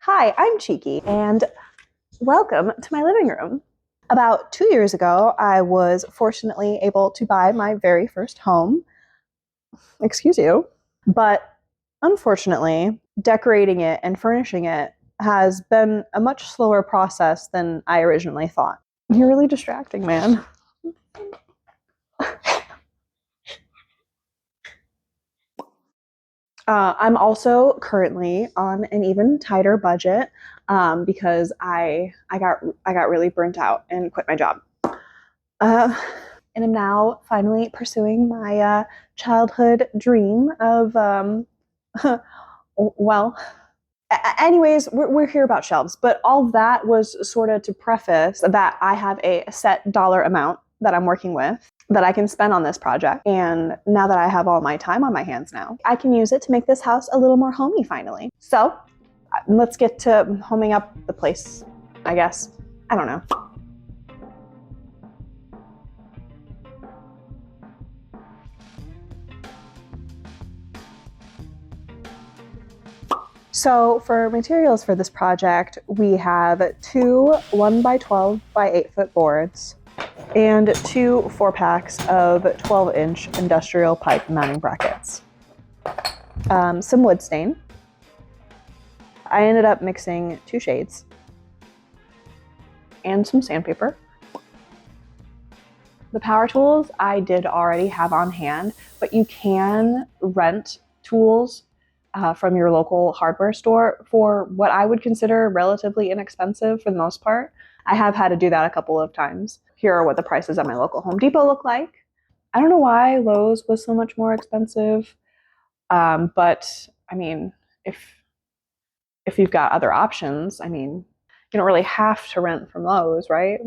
Hi, I'm Cheeky, and welcome to my living room. About 2 years ago, I was fortunately able to buy my very first home. Excuse you. But unfortunately, decorating it and furnishing it has been a much slower process than I originally thought. You're really distracting, man. I'm also currently on an even tighter budget because I got really burnt out and quit my job. Uh, and I'm now finally pursuing my childhood dream of well. Anyways, we're here about shelves, but all that was sort of to preface that I have a set dollar amount that I'm working with that I can spend on this project. And now that I have all my time on my hands now, I can use it to make this house a little more homey finally. So let's get to homing up the place, I guess. I don't know. So for materials for this project, we have two 1x12 by 8 foot boards and two 4-packs of 12-inch industrial pipe mounting brackets. Some wood stain. I ended up mixing 2 shades and some sandpaper. The power tools I did already have on hand, but you can rent tools from your local hardware store for what I would consider relatively inexpensive for the most part. I have had to do that a couple of times. Here are what the prices at my local Home Depot look like. I don't know why Lowe's was so much more expensive, but I mean, if you've got other options, I mean, you don't really have to rent from Lowe's, right?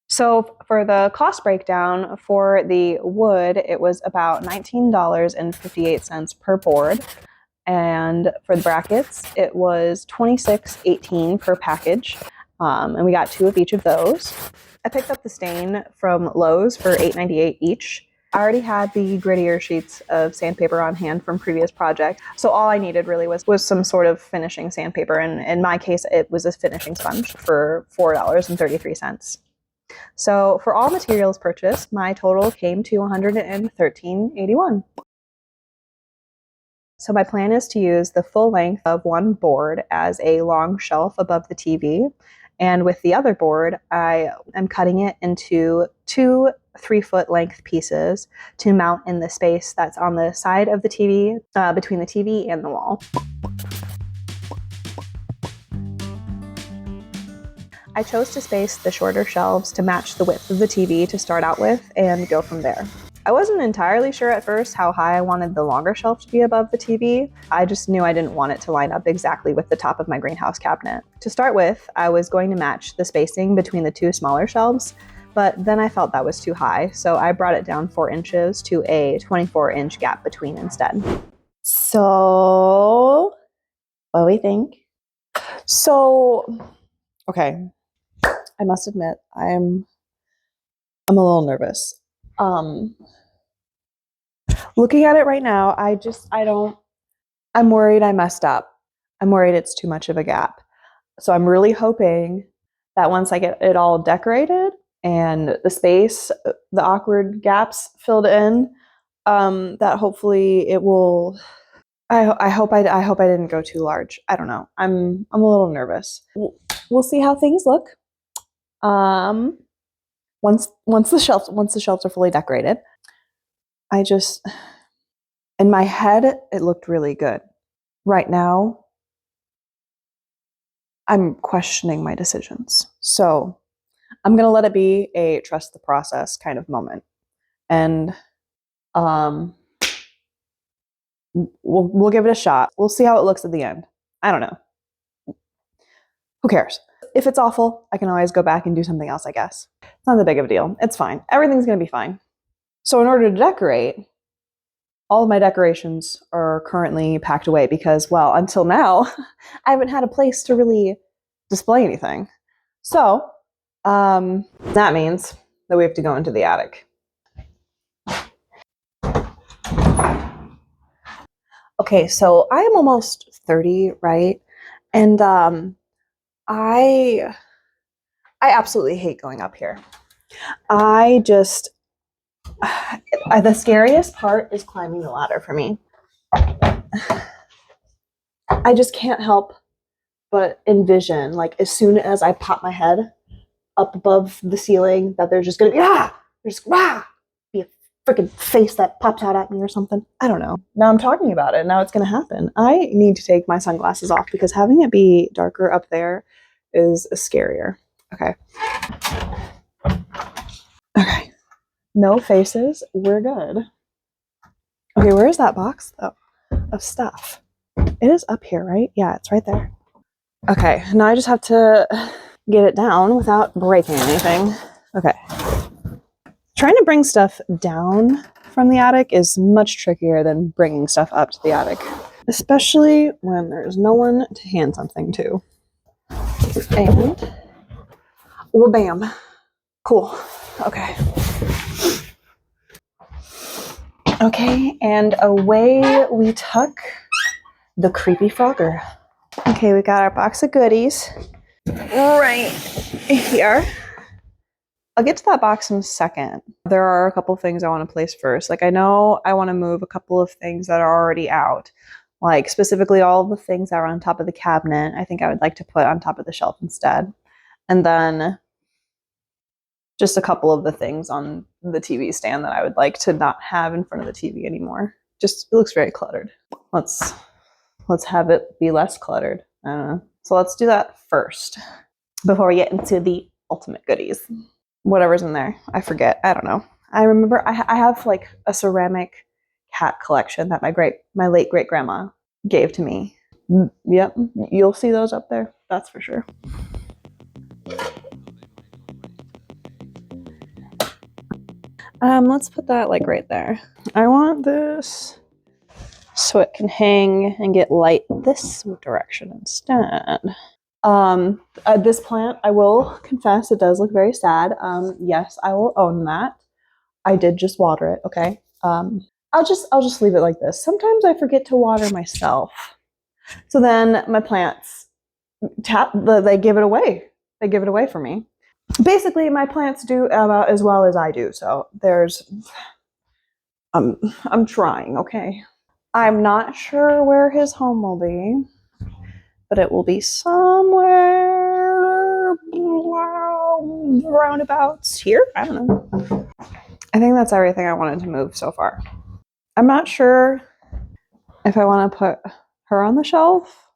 So for the cost breakdown for the wood, it was about $19.58 per board. And for the brackets, it was $26.18 per package. And we got 2 of each of those. I picked up the stain from Lowe's for $8.98 each. I already had the grittier sheets of sandpaper on hand from previous projects, so all I needed really was some sort of finishing sandpaper, and in my case, it was a finishing sponge for $4.33. So for all materials purchased, my total came to $113.81. So my plan is to use the full length of one board as a long shelf above the TV. And with the other board, I am cutting it into 2 3-foot length pieces to mount in the space that's on the side of the TV, between the TV and the wall. I chose to space the shorter shelves to match the width of the TV to start out with and go from there. I wasn't entirely sure at first how high I wanted the longer shelf to be above the TV. I just knew I didn't want it to line up exactly with the top of my greenhouse cabinet. To start with, I was going to match the spacing between the 2 smaller shelves, but then I felt that was too high, so I brought it down 4 inches to a 24-inch gap between instead. So, what do we think? So, okay, I must admit, I'm a little nervous. Looking at it right now, I'm worried I messed up. I'm worried it's too much of a gap. So I'm really hoping that once I get it all decorated and the space, the awkward gaps filled in, that hopefully it will. I hope I didn't go too large. I don't know. I'm a little nervous. We'll see how things look. Once the shelves are fully decorated, in my head, it looked really good. Right now, I'm questioning my decisions. So I'm going to let it be a trust the process kind of moment. And we'll give it a shot. We'll see how it looks at the end. I don't know. Who cares? If it's awful, I can always go back and do something else, I guess. It's not that big of a deal. It's fine. Everything's going to be fine. So in order to decorate, all of my decorations are currently packed away because, well, until now, I haven't had a place to really display anything. So that means that we have to go into the attic. Okay, so I am almost 30, right? And I absolutely hate going up here. I just the scariest part is climbing the ladder for me. I just can't help but envision, like, as soon as I pop my head up above the ceiling, that there's just gonna be be a freaking face that pops out at me or something. I don't know. Now I'm talking about it. Now it's gonna happen. I need to take my sunglasses off because having it be darker up there is scarier. Okay. Okay. No faces. We're good. Okay, where is that box though of stuff? It is up here, right? Yeah, it's right there. Okay, now I just have to get it down without breaking anything. Okay. Trying to bring stuff down from the attic is much trickier than bringing stuff up to the attic, especially when there's no one to hand something to. And, well, bam. Cool. Okay. Okay, and away we tuck the creepy frogger. Okay, we got our box of goodies right here. I'll get to that box in a second. There are a couple things I want to place first. Like, I know I want to move a couple of things that are already out. Like, specifically all the things that are on top of the cabinet, I think I would like to put on top of the shelf instead. And then just a couple of the things on the TV stand that I would like to not have in front of the TV anymore. Just, it looks very cluttered. Let's have it be less cluttered. I don't know. So let's do that first before we get into the ultimate goodies. Whatever's in there. I forget. I don't know. I remember I have like a ceramic cat collection that my late great grandma gave to me. Yep, you'll see those up there. That's for sure. Let's put that like right there. I want this so it can hang and get light this direction instead. This plant, I will confess, it does look very sad. Yes, I will own that. I did just water it, okay? I'll just leave it like this. Sometimes I forget to water myself. So then my plants they give it away. They give it away for me. Basically, my plants do about as well as I do. So I'm trying, okay? I'm not sure where his home will be, but it will be somewhere roundabouts here. I don't know. I think that's everything I wanted to move so far. I'm not sure if I want to put her on the shelf.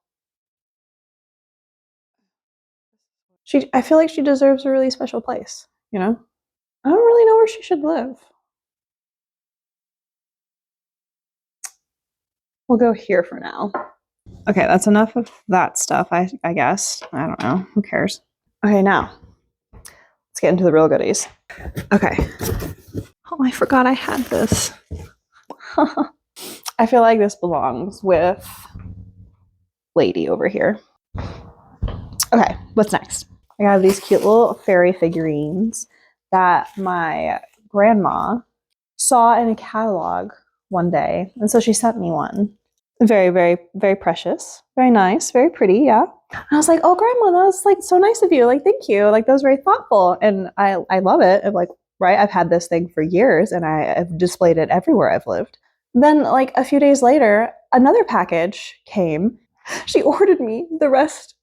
I feel like she deserves a really special place, you know? I don't really know where she should live. We'll go here for now. Okay, that's enough of that stuff, I guess. I don't know. Who cares? Okay, now let's get into the real goodies. Okay. Oh, I forgot I had this. I feel like this belongs with Lady over here. Okay, what's next? I have these cute little fairy figurines that my grandma saw in a catalog one day, and so she sent me one. Very, very, very precious. Very nice. Very pretty, yeah. And I was like, oh, Grandma, that was like so nice of you. Like, thank you. Like, that was very thoughtful. And I love it. I'm like, right, I've had this thing for years and I've displayed it everywhere I've lived. Then, like, a few days later, another package came. She ordered me the rest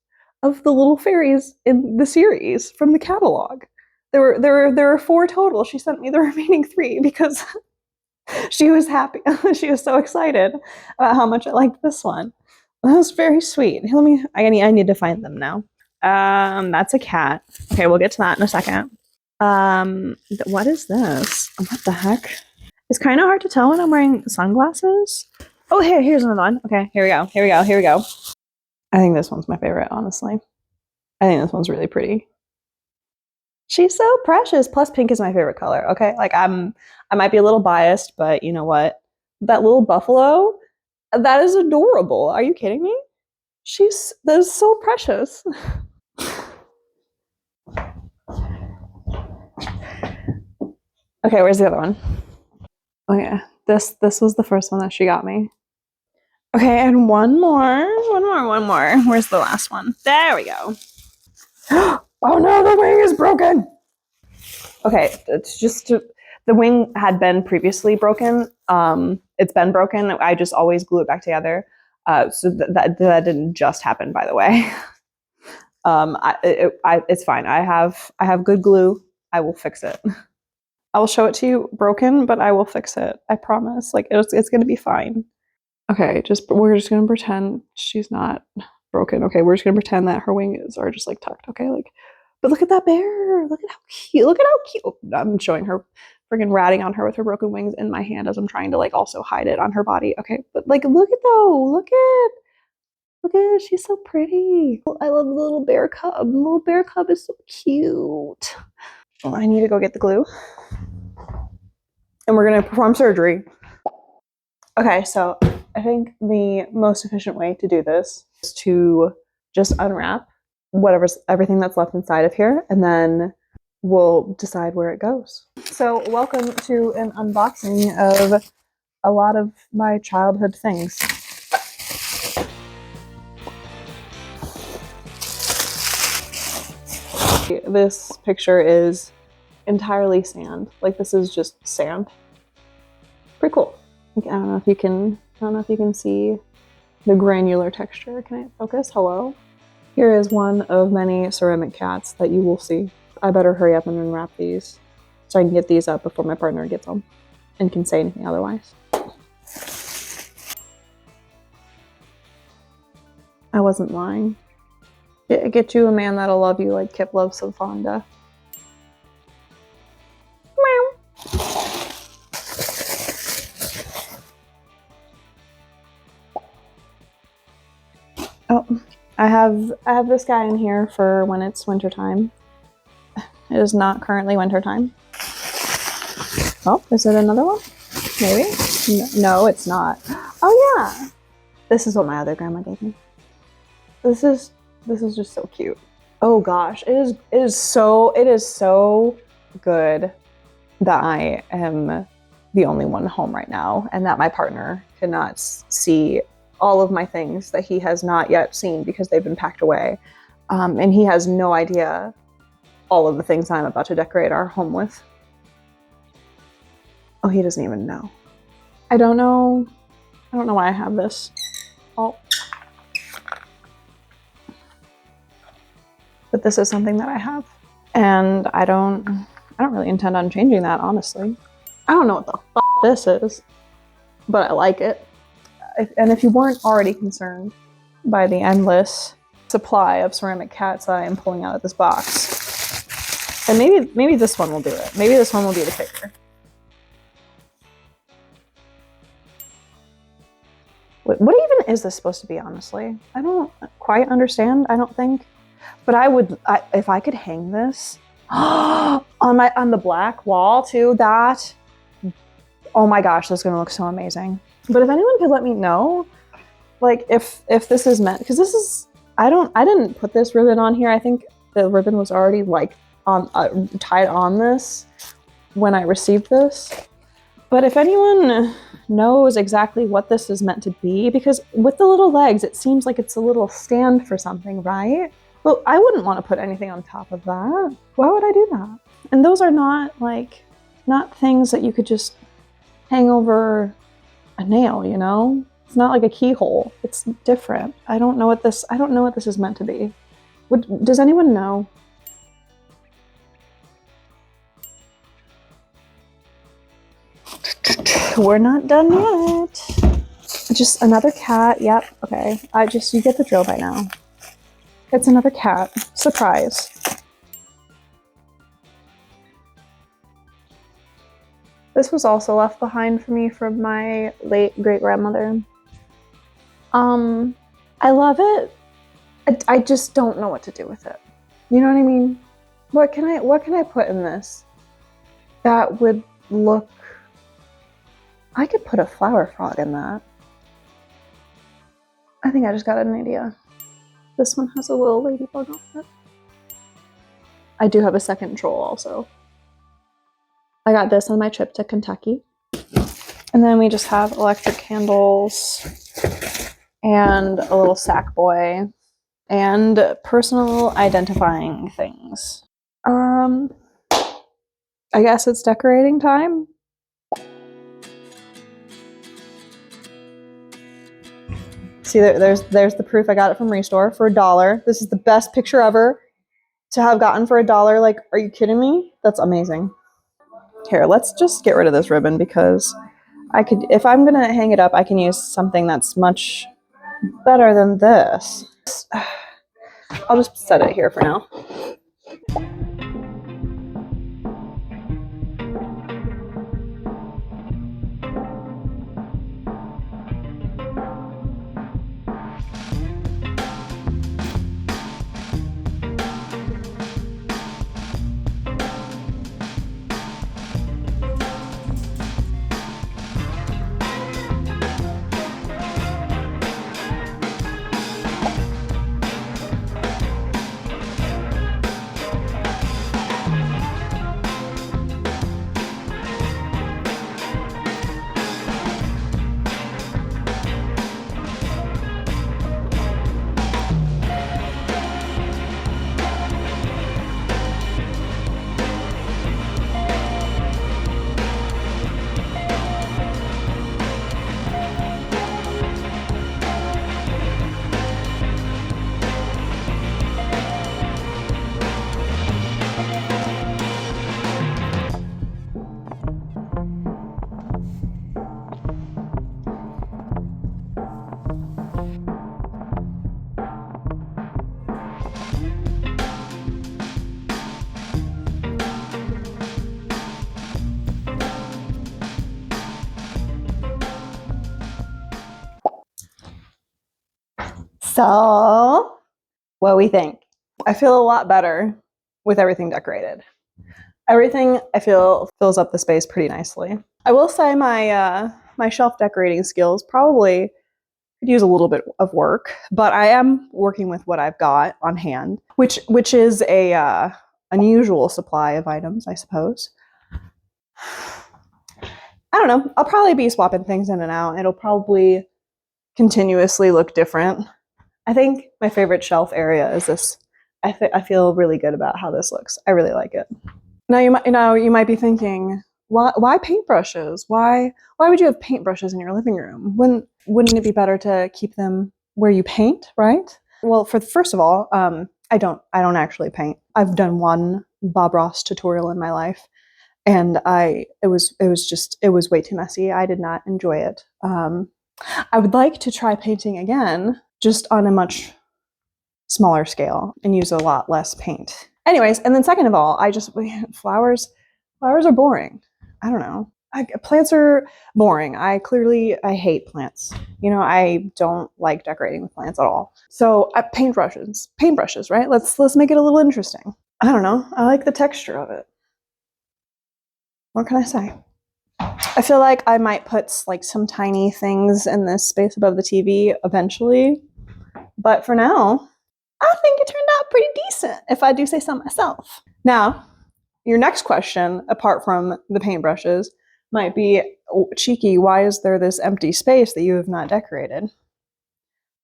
of the little fairies in the series from the catalog. There were 4 total. She sent me the remaining 3 because she was happy. She was so excited about how much I liked this one. That was very sweet. I need to find them now. That's a cat. Okay, we'll get to that in a second. What is this? What the heck? It's kind of hard to tell when I'm wearing sunglasses. Oh, here's another one. Okay, here we go. I think this one's my favorite, honestly. I think this one's really pretty. She's so precious. Plus, pink is my favorite color. Okay, like I might be a little biased, but you know what? That little buffalo, that is adorable. Are you kidding me? That is so precious. Okay, where's the other one? Oh yeah, this was the first one that she got me. Okay, and one more. Where's the last one? There we go. Oh no, the wing is broken. Okay, it's just the wing had been previously broken. It's been broken. I just always glue it back together. So that didn't just happen, by the way. It's fine. I have good glue. I will fix it. I will show it to you broken, but I will fix it. I promise. Like it's gonna be fine. Okay, we're just gonna pretend she's not broken. Okay, we're just gonna pretend that her wings are just like tucked. Okay, like, but look at that bear. Look at how cute. Look at how cute. I'm showing her, freaking ratting on her with her broken wings in my hand as I'm trying to like also hide it on her body. Okay, but like, look at though. Look at. She's so pretty. I love the little bear cub. The little bear cub is so cute. Oh, I need to go get the glue, and we're gonna perform surgery. Okay, so I think the most efficient way to do this is to just unwrap everything that's left inside of here, and then we'll decide where it goes. So welcome to an unboxing of a lot of my childhood things. This picture is entirely sand. Like this is just sand. Pretty cool. I don't know if you can see the granular texture. Can I focus? Hello? Here is one of many ceramic cats that you will see. I better hurry up and unwrap these so I can get these up before my partner gets home and can say anything otherwise. I wasn't lying. Get you a man that'll love you like Kip loves Fonda. Oh, I have this guy in here for when it's wintertime. It is not currently wintertime. Oh, is it another one? Maybe? No, it's not. Oh yeah! This is what my other grandma gave me. This is just so cute. Oh gosh, it is so good that I am the only one home right now and that my partner cannot see all of my things that he has not yet seen because they've been packed away. And he has no idea all of the things I'm about to decorate our home with. Oh, he doesn't even know. I don't know why I have this. Oh. But this is something that I have. And I don't really intend on changing that, honestly. I don't know what the f this is, but I like it. And if you weren't already concerned by the endless supply of ceramic cats that I am pulling out of this box, then maybe this one will do it. Maybe this one will be the kicker. What even is this supposed to be, honestly? I don't quite understand, I don't think. But if I could hang this on the black wall too, oh my gosh, that's gonna look so amazing. But if anyone could let me know, like if this is meant, because this is, I didn't put this ribbon on here. I think the ribbon was already like tied on this when I received this. But if anyone knows exactly what this is meant to be, because with the little legs, it seems like it's a little stand for something, right? But I wouldn't want to put anything on top of that. Why would I do that? And those are not things that you could just hang over a nail, you know? It's not like a keyhole. It's different. I don't know what this is meant to be. Does anyone know? We're not done yet. Just another cat. Yep. Okay. You get the drill by now. It's another cat. Surprise. This was also left behind for me from my late great-grandmother. I love it. I just don't know what to do with it. You know what I mean? What can I put in this that would look... I could put a flower frog in that. I think I just got an idea. This one has a little ladybug on it. I do have a second troll also. I got this on my trip to Kentucky. And then we just have electric candles. and a little sack boy, and personal identifying things. I guess it's decorating time. See, there's the proof. I got it from Restore for $1. This is the best picture ever to have gotten for $1. Like, are you kidding me? That's amazing. Here, let's just get rid of this ribbon because I could, if I'm gonna hang it up, I can use something that's much better than this. I'll just set it here for now. So, what do we think? I feel a lot better with everything decorated. Everything, I feel, fills up the space pretty nicely. I will say my my shelf decorating skills probably could use a little bit of work, but I am working with what I've got on hand, which is a unusual supply of items, I suppose. I don't know. I'll probably be swapping things in and out. It'll probably continuously look different. I think my favorite shelf area is this. I feel really good about how this looks. I really like it. Now you might be thinking, why paintbrushes? Why would you have paintbrushes in your living room? Wouldn't it be better to keep them where you paint, right? Well, first of all, I don't actually paint. I've done one Bob Ross tutorial in my life, and it was way too messy. I did not enjoy it. I would like to try painting again, just on a much smaller scale and use a lot less paint. Anyways, and then second of all, flowers are boring. I don't know. Plants are boring. I hate plants. I don't like decorating with plants at all. So paintbrushes, right? Let's make it a little interesting. I don't know. I like the texture of it. What can I say? I feel like I might put like some tiny things in this space above the TV eventually, but for now, I think it turned out pretty decent, if I do say so myself. Now, your next question, apart from the paintbrushes, might be, Cheeky, why is there this empty space that you have not decorated?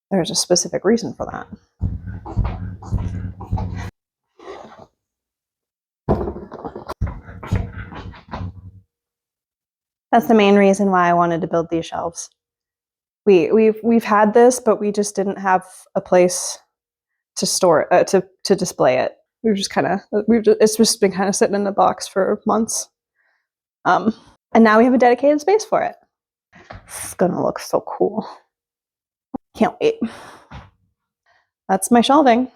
There's a specific reason for that. That's the main reason why I wanted to build these shelves. We've had this, but we just didn't have a place to store it, to display it. It's just been kind of sitting in the box for months. And now we have a dedicated space for it. It's gonna look so cool. Can't wait. That's my shelving.